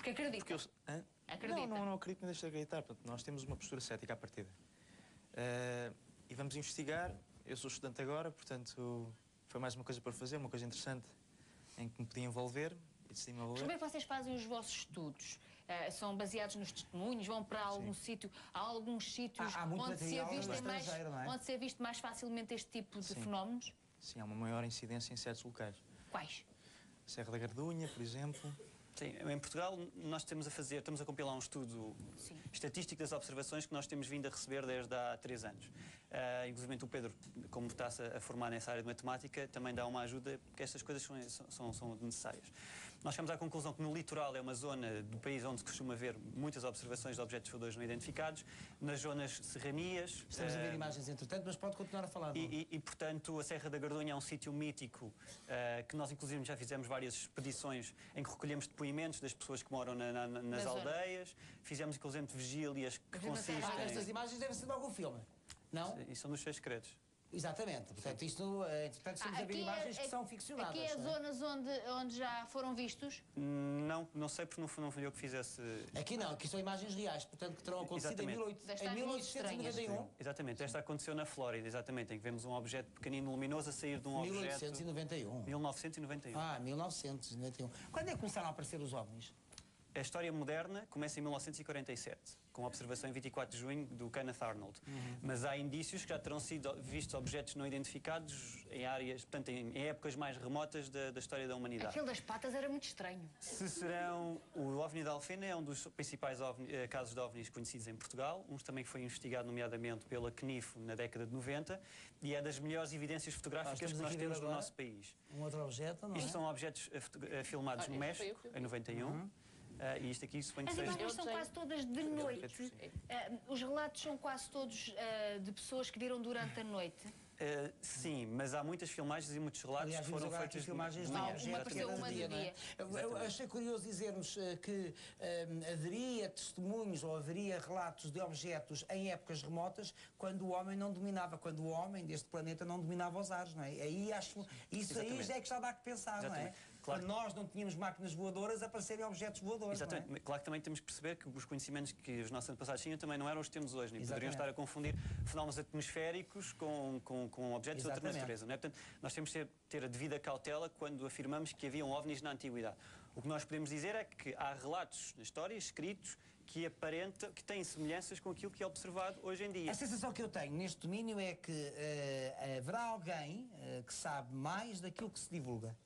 Porque acredita. Porque Acredita. Não acredito nem deixo de acreditar. Portanto, nós temos uma postura cética à partida. E vamos investigar. Eu sou estudante agora, portanto, foi mais uma coisa para fazer, uma coisa interessante em que me podia envolver e decidi-me envolver. Como é que vocês fazem os vossos estudos? São baseados nos testemunhos? Vão para algum sítio? Há alguns sítios onde se é visto mais facilmente este tipo de fenómenos? Sim, há uma maior incidência em certos locais. Quais? Serra da Gardunha, por exemplo. Sim, em Portugal nós estamos a compilar um estudo estatístico das observações que nós temos vindo a receber desde há 3 anos. Inclusive o Pedro, como está-se a formar nessa área de matemática, também dá uma ajuda, porque estas coisas são necessárias. Nós chegamos à conclusão que no litoral é uma zona do país onde se costuma ver muitas observações de objetos voadores não identificados, nas zonas serranias... Estamos a ver imagens entretanto, mas pode continuar a falar. Portanto, a Serra da Gardunha é um sítio mítico, que nós inclusive já fizemos várias expedições em que recolhemos depoimentos das pessoas que moram nas aldeias. Fizemos, inclusive, vigílias que consistem... Estas imagens devem ser de algum filme, não? E são dos 6 secretos. Exatamente. Portanto, isto, entretanto, estamos a ver imagens que são ficcionadas. Aqui é zonas onde já foram vistos? Não sei, porque não fui eu que fizesse... Aqui não, aqui são imagens reais, portanto, que terão acontecido em 1891. Exatamente, esta aconteceu na Flórida, exatamente, em que vemos um objeto pequenino luminoso a sair de um objeto... 1891. 1991. 1991. Quando é que começaram a aparecer os OVNIs? A história moderna começa em 1947, com a observação em 24 de junho do Kenneth Arnold. Mas há indícios que já terão sido vistos objetos não identificados em áreas, portanto, em épocas mais remotas da história da humanidade. Aquele das patas era muito estranho. Se serão... O OVNI da Alfena é um dos principais casos de OVNIs conhecidos em Portugal, um também que foi investigado nomeadamente pela CNIF na década de 90, e é das melhores evidências fotográficas que nós temos no nosso país. Um outro objeto, não é? Isto são objetos filmados no México, em 91. E isto aqui suponho que As seja... imagens são quase todas de noite. Os relatos são quase todos de pessoas que viram durante a noite. Sim, mas há muitas filmagens e muitos relatos que foram feitos filmagens de dia. Eu achei curioso dizer-nos que haveria testemunhos ou haveria relatos de objetos em épocas remotas quando o homem não dominava, quando o homem deste planeta não dominava os ares, não é? Aí acho isso aí já é que já dá que pensar, não é? Claro. Quando nós não tínhamos máquinas voadoras, aparecerem objetos voadores. Exatamente. Não é? Claro que também temos que perceber que os conhecimentos que os nossos antepassados tinham também não eram os que temos hoje, nem poderiam estar a confundir fenómenos atmosféricos com objetos de outra natureza. Não é? Portanto, nós temos que ter a devida cautela quando afirmamos que haviam OVNIs na antiguidade. O que nós podemos dizer é que há relatos na história, escritos, que têm semelhanças com aquilo que é observado hoje em dia. A sensação que eu tenho neste domínio é que haverá alguém que sabe mais daquilo que se divulga.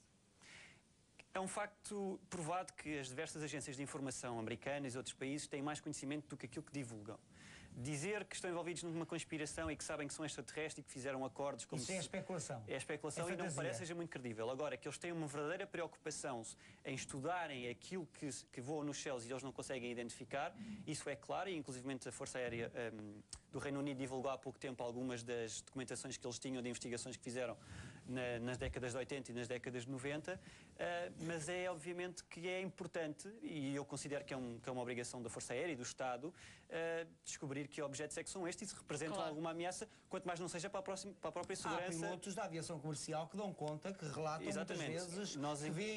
É um facto provado que as diversas agências de informação americanas e outros países têm mais conhecimento do que aquilo que divulgam. Dizer que estão envolvidos numa conspiração e que sabem que são extraterrestres e que fizeram acordos... Como isso é especulação. É especulação e não parece seja muito credível. Agora, que eles têm uma verdadeira preocupação em estudarem aquilo que voa nos céus e eles não conseguem identificar, isso é claro, e inclusivamente a Força Aérea do Reino Unido divulgou há pouco tempo algumas das documentações que eles tinham de investigações que fizeram nas décadas de 80 e nas décadas de 90, mas é obviamente que é importante, e eu considero que é uma obrigação da Força Aérea e do Estado, descobrir que objetos é que são estes e se representam alguma ameaça, quanto mais não seja para a própria segurança. Há pilotos da aviação comercial que dão conta, que relatam muitas vezes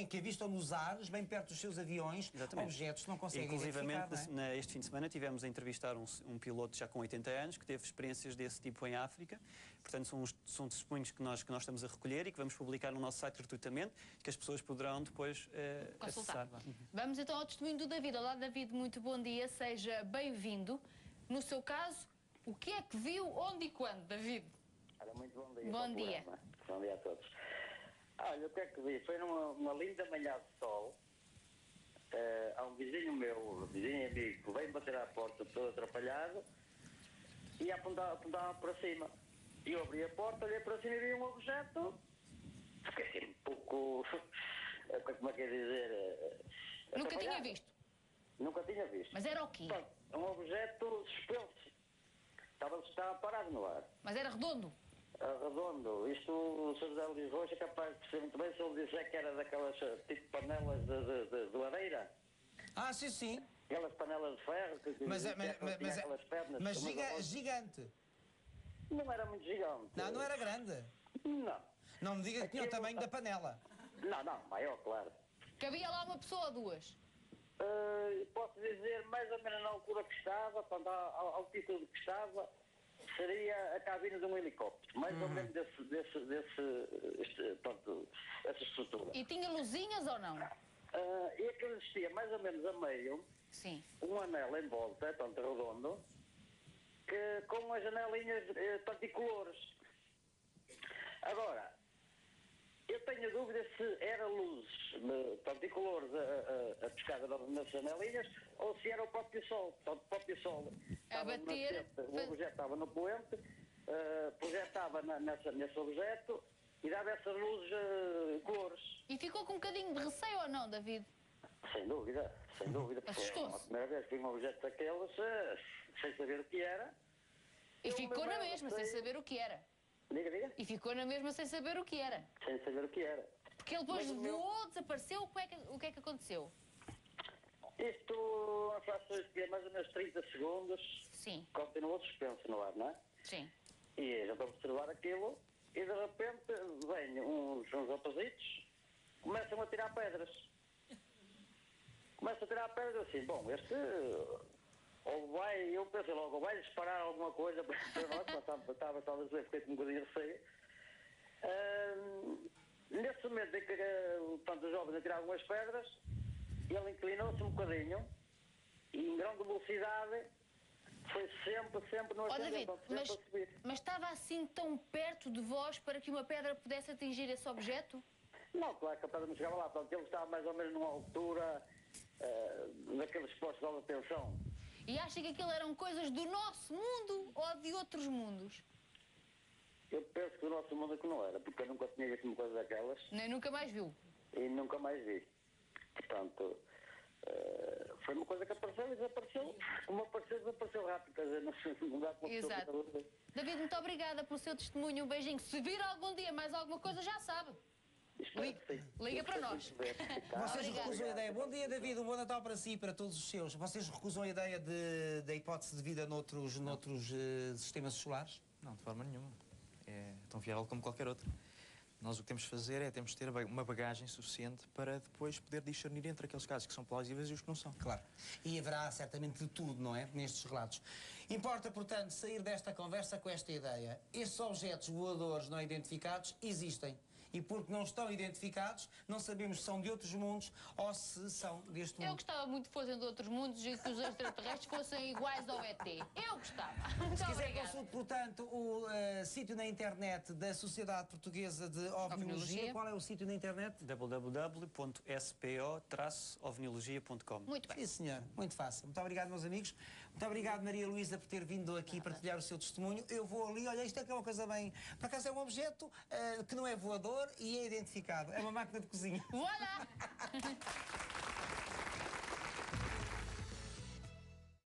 que avistam nos ares, bem perto dos seus aviões, objetos que não conseguem identificar. Inclusivamente, este fim de semana tivemos a entrevistar um piloto já com 80 anos, que teve experiências desse tipo em África. Portanto, são testemunhos que nós estamos a recolher e que vamos publicar no nosso site gratuitamente, que as pessoas poderão depois consultar. Vamos então ao testemunho do David. Olá, David, muito bom dia, seja bem-vindo. No seu caso, o que é que viu, onde e quando, David? Olha, muito bom dia. Bom dia. Bom dia a todos. Olha, o que é que vi? Foi numa linda manhã de sol. Há um vizinho meu, vizinho amigo, que veio bater à porta todo atrapalhado e apontava para cima. E eu abri a porta, olhei para cima e vi um objeto. Fiquei assim um pouco... como é que é dizer? Nunca tinha visto? Nunca tinha visto. Mas era o quê? Um objeto suspenso. Estava parado no ar. Mas era redondo? Redondo. Isto, o Sr. José Luís Rocha é capaz de perceber muito bem se ele disser que era daquelas tipo panelas de lareira. Ah, sim, sim. Aquelas panelas de ferro que aquelas pernas. Mas gigante. Não era muito gigante. Não era grande. Não. Não me diga que tinha o tamanho da panela. Não, maior, claro. Cabia lá uma pessoa ou duas? dizer, mais ou menos na altura que estava, quando ao título que estava, seria a cabine de um helicóptero. Mais ou menos essa estrutura. E tinha luzinhas ou não? E aquilo existia mais ou menos a meio, sim, um anel em volta, tanto redondo, que, com as janelinhas particolores. Agora, eu tenho dúvida se era luzes particolores a pescar nas janelinhas ou se era o próprio sol. Portanto, o próprio sol a bater, o objeto estava no poente, projetava nesse objeto e dava essas luzes cores. E ficou com um bocadinho de receio ou não, David? Sem dúvida, sem dúvida. Assustou-se? A primeira vez que vi um objeto daqueles, sem saber o que era. E ficou na mesma, sem saber o que era. Diga, diga. E ficou na mesma sem saber o que era. Sem saber o que era. Porque ele depois voou, desapareceu, o que é que aconteceu? Isto, a fração de mais ou menos 30 segundos. Sim. Continua suspenso no ar, não é? Sim. E já estou a observar aquilo e de repente vêm uns rapazitos, começam a tirar pedras. Começam a tirar pedras assim, bom, este... Ou vai, eu pensei logo, ou vai disparar alguma coisa para nós, estava talvez fiquei com um bocadinho de receio. Nesse momento em que os jovens atiravam as pedras, ele inclinou-se um bocadinho e em grande velocidade foi sempre no ascendente, sempre a subir. Mas estava assim tão perto de vós para que uma pedra pudesse atingir esse objeto? Não, claro que a pedra não chegava lá, portanto ele estava mais ou menos numa altura daqueles postos de alta tensão. E acha que aquilo eram coisas do nosso mundo ou de outros mundos? Eu penso que do nosso mundo é que não era, porque eu nunca tinha visto uma coisa daquelas. Nem nunca mais viu? E nunca mais vi. Portanto, foi uma coisa que apareceu e desapareceu. Como apareceu, desapareceu rápido. Quer dizer, não dá para uma pessoa. Exato. David, muito obrigada pelo seu testemunho. Um beijinho. Se vir algum dia mais alguma coisa, já sabe. Liga para nós. Vocês recusam a ideia. Bom dia, David. Um bom Natal para si e para todos os seus. Vocês recusam a ideia da hipótese de vida noutros sistemas solares? Não, de forma nenhuma. É tão viável como qualquer outro. Nós o que temos de fazer é temos de ter uma bagagem suficiente para depois poder discernir entre aqueles casos que são plausíveis e os que não são. Claro. E haverá certamente de tudo, não é? Nestes relatos. Importa, portanto, sair desta conversa com esta ideia. Estes objetos voadores não identificados existem. E porque não estão identificados, não sabemos se são de outros mundos ou se são deste mundo. Eu gostava muito que fossem de outros mundos e que os extraterrestres fossem iguais ao ET. Eu gostava. Se quiser, consulte, portanto, o sítio na internet da Sociedade Portuguesa de Ovniologia. Qual é o sítio na internet? www.spo-ovniologia.com. Muito bem. Sim, senhor. Muito fácil. Muito obrigado, meus amigos. Muito obrigado, Maria Luísa, por ter vindo aqui partilhar o seu testemunho. Eu vou ali, olha, isto é que é uma coisa bem... Por acaso é um objeto que não é voador e é identificado. É uma máquina de cozinha. Voilà!